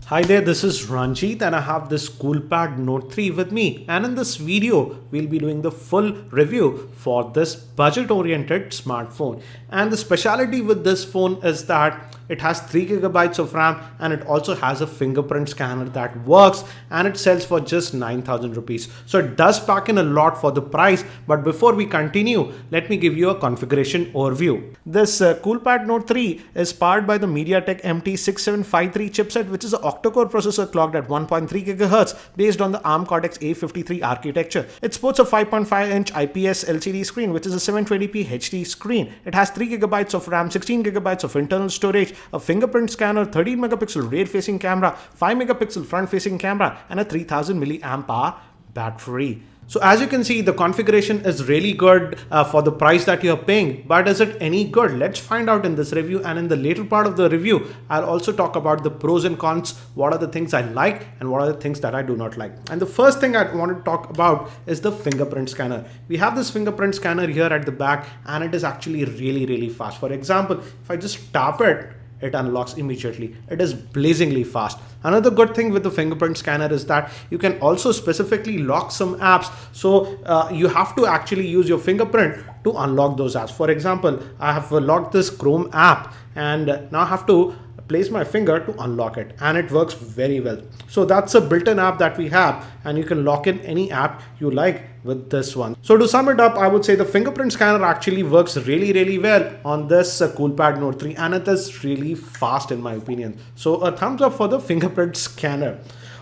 Hi there, this is Ranjit and I have this Coolpad Note 3 with me, and in this video we'll be doing the full review for this budget oriented smartphone. And the specialty with this phone is that it has 3 gigabytes of RAM and it also has a fingerprint scanner that works, and it sells for just 9,000 rupees. So it does pack in a lot for the price, but before we continue, let me give you a configuration overview. This Coolpad Note 3 is powered by the Mediatek MT6753 chipset, which is an Octa Core processor clocked at 1.3 GHz based on the ARM Cortex A53 architecture. It sports a 5.5-inch IPS LCD screen, which is a 720p HD screen. It has 3 gigabytes of RAM, 16 gigabytes of internal storage, a fingerprint scanner, 13 megapixel rear facing camera, 5 megapixel front facing camera, and a 3000 milliamp hour battery. So as you can see, the configuration is really good for the price that you're paying. But is it any good? Let's find out in this review, and in the later part of the review, I'll also talk about the pros and cons, what are the things I like and what are the things that I do not like. And the first thing I want to talk about is the fingerprint scanner. We have this fingerprint scanner here at the back, and it is actually really fast. For example, if I just tap it, it unlocks immediately. It is blazingly fast. Another good thing with the fingerprint scanner is that you can also specifically lock some apps. So you have to actually use your fingerprint to unlock those apps. For example, I have locked this Chrome app and now I have to place my finger to unlock it, and it works very well. So that's a built-in app that we have, and you can lock in any app you like with this one. So to sum it up, I would say the fingerprint scanner actually works really well on this Coolpad Note 3, and it is really fast in my opinion. So a thumbs up for the fingerprint scanner.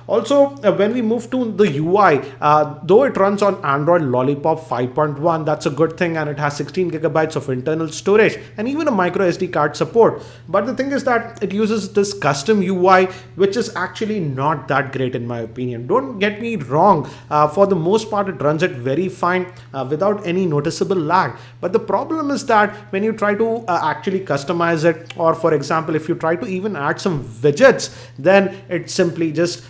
Also, when we move to the UI, though it runs on Android Lollipop 5.1, that's a good thing, and it has 16 gigabytes of internal storage and even a micro SD card support. But the thing is that it uses this custom UI, which is actually not that great in my opinion. Don't get me wrong, for the most part it runs it very fine without any noticeable lag. But the problem is that when you try to actually customize it, or for example, if you try to even add some widgets, then it simply just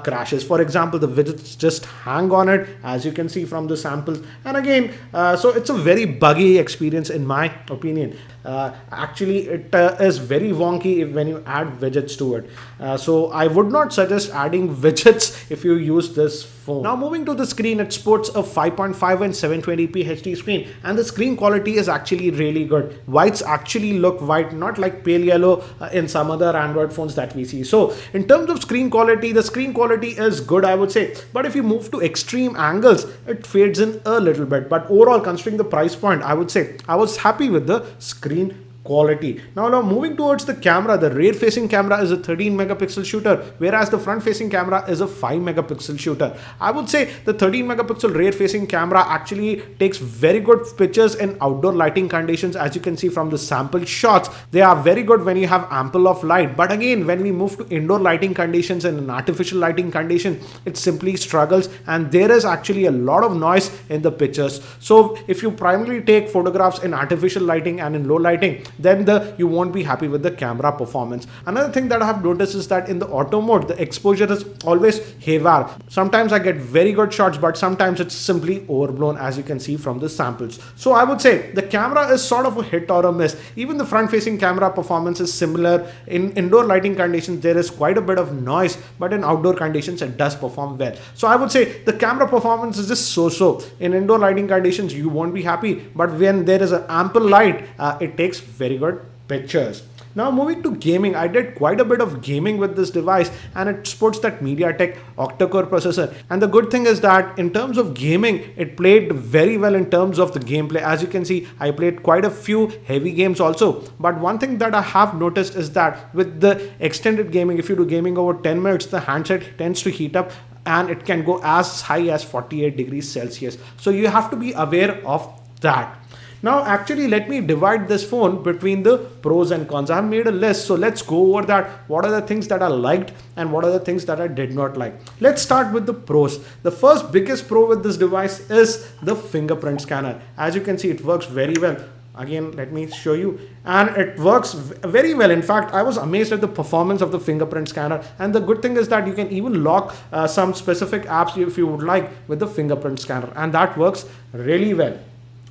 crashes. For example, the widgets just hang on it, as you can see from the samples, and again, so it's a very buggy experience in my opinion. Actually, it is very wonky when you add widgets to it. So I would not suggest adding widgets if you use this phone. Now moving to the screen, it sports a 5.5 and 720p HD screen, and the screen quality is actually really good. Whites actually look white, not like pale yellow in some other Android phones that we see. So in terms of screen quality, the screen quality is good, I would say. But if you move to extreme angles, it fades in a little bit. But overall, considering the price point, I would say I was happy with the screen quality. Now moving towards the camera, the rear facing camera is a 13 megapixel shooter, whereas the front facing camera is a 5 megapixel shooter. I would say the 13 megapixel rear facing camera actually takes very good pictures in outdoor lighting conditions. As you can see from the sample shots, they are very good when you have ample of light. But again, when we move to indoor lighting conditions and in artificial lighting condition, it simply struggles, and there is actually a lot of noise in the pictures. So if you primarily take photographs in artificial lighting and in low lighting, then you won't be happy with the camera performance. Another thing that I have noticed is that in the auto mode, the exposure is always haywire. Sometimes I get very good shots, but sometimes it's simply overblown, as you can see from the samples. So I would say the camera is sort of a hit or a miss. Even the front facing camera performance is similar. In indoor lighting conditions, there is quite a bit of noise, but in outdoor conditions, it does perform well. So I would say the camera performance is just so-so. In indoor lighting conditions, you won't be happy, but when there is an ample light, it takes very good pictures. Now moving to gaming, I did quite a bit of gaming with this device, and it sports that MediaTek Octa Core processor. And the good thing is that in terms of gaming, it played very well in terms of the gameplay. As you can see, I played quite a few heavy games also. But one thing that I have noticed is that with the extended gaming, if you do gaming over 10 minutes, the handset tends to heat up, and it can go as high as 48 degrees Celsius. So you have to be aware of that. Now actually, let me divide this phone between the pros and cons. I have made a list, so let's go over that. What are the things that I liked and what are the things that I did not like? Let's start with the pros. The first biggest pro with this device is the fingerprint scanner. As you can see, it works very well. Again, let me show you, and it works very well. In fact, I was amazed at the performance of the fingerprint scanner, and the good thing is that you can even lock some specific apps if you would like with the fingerprint scanner, and that works really well.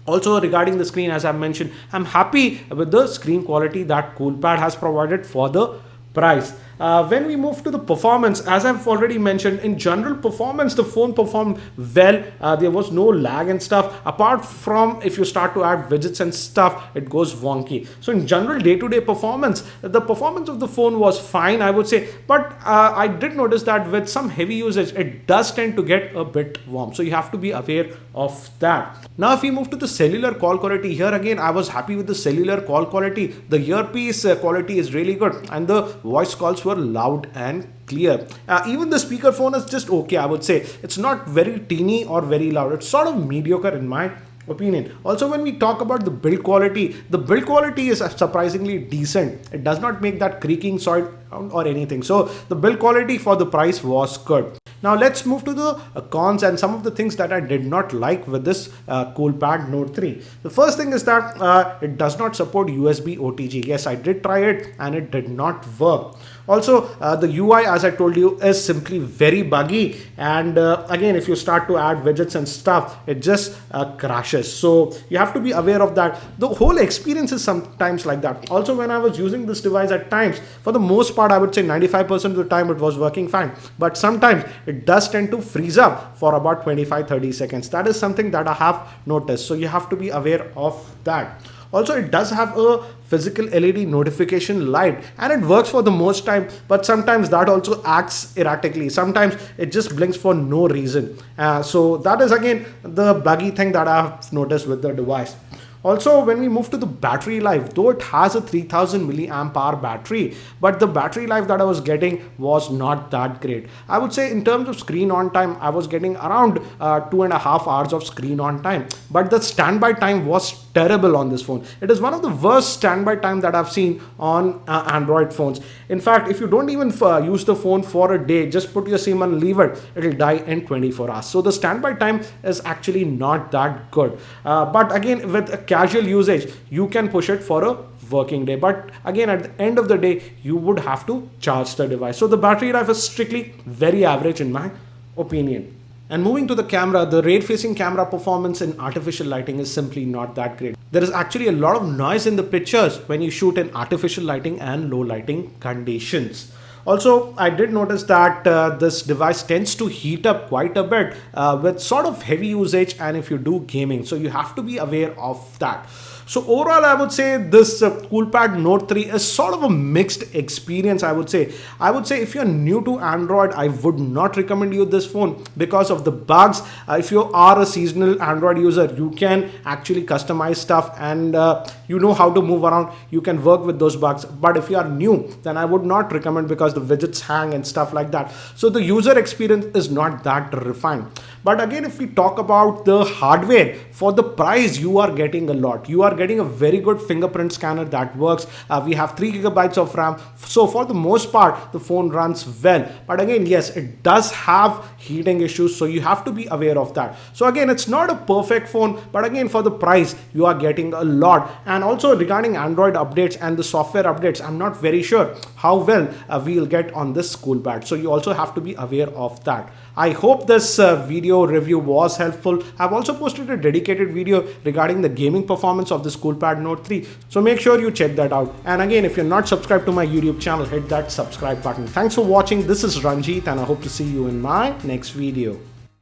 Also, regarding the screen, as I mentioned, I'm happy with the screen quality that Coolpad has provided for the price. When we move to the performance, as I've already mentioned, in general performance, the phone performed well. There was no lag and stuff. Apart from if you start to add widgets and stuff, it goes wonky. So in general day-to-day performance, the performance of the phone was fine, I would say. But I did notice that with some heavy usage, it does tend to get a bit warm. So you have to be aware of that. Now, if we move to the cellular call quality, here again, I was happy with the cellular call quality. The earpiece quality is really good, and the voice calls were loud and clear. Even the speakerphone is just okay, I would say. It's not very teeny or very loud. It's sort of mediocre in my opinion. Also, when we talk about the build quality is surprisingly decent. It does not make that creaking sound or anything. So the build quality for the price was good. Now let's move to the cons and some of the things that I did not like with this Coolpad Note 3. The first thing is that it does not support USB OTG. Yes, I did try it and it did not work. Also, the UI, as I told you, is simply very buggy. And again, if you start to add widgets and stuff, it just crashes. So you have to be aware of that. The whole experience is sometimes like that. Also, when I was using this device at times, for the most part, I would say 95% of the time it was working fine. But sometimes it does tend to freeze up for about 25-30 seconds. That is something that I have noticed. So you have to be aware of that. Also, it does have a physical LED notification light and it works for the most time, but sometimes that also acts erratically. Sometimes it just blinks for no reason. So that is again the buggy thing that I have noticed with the device. Also, when we move to the battery life, though it has a 3000 milliamp hour battery, but the battery life that I was getting was not that great. I would say in terms of screen on time, I was getting around 2.5 hours of screen on time, but the standby time was terrible on this phone. It is one of the worst standby time that I've seen on Android phones. In fact, if you don't even use the phone for a day, just put your SIM and leave it, it'll die in 24 hours. So the standby time is actually not that good. But again, with a casual usage, you can push it for a working day. But again, at the end of the day, you would have to charge the device. So the battery life is strictly very average in my opinion. And moving to the camera, the rear-facing camera performance in artificial lighting is simply not that great. There is actually a lot of noise in the pictures when you shoot in artificial lighting and low lighting conditions. Also, I did notice that this device tends to heat up quite a bit with sort of heavy usage and if you do gaming. So you have to be aware of that. So overall, I would say this Coolpad Note 3 is sort of a mixed experience, I would say. If you're new to Android, I would not recommend you this phone because of the bugs. If you are a seasonal Android user, you can actually customize stuff and you know how to move around. You can work with those bugs. But if you are new, then I would not recommend because the widgets hang and stuff like that. So the user experience is not that refined. But again, if we talk about the hardware, for the price, you are getting a lot. You are getting a very good fingerprint scanner that works. We have 3 GB of RAM. So for the most part, the phone runs well. But again, yes, it does have heating issues. So you have to be aware of that. So again, it's not a perfect phone, but again, for the price, you are getting a lot. And also regarding Android updates and the software updates, I'm not very sure how well we'll get on this Coolpad. So you also have to be aware of that. I hope this video review was helpful. I've also posted a dedicated video regarding the gaming performance of this Coolpad Note 3. So make sure you check that out. And again, if you're not subscribed to my YouTube channel, hit that subscribe button. Thanks for watching. This is Ranjit and I hope to see you in my next video.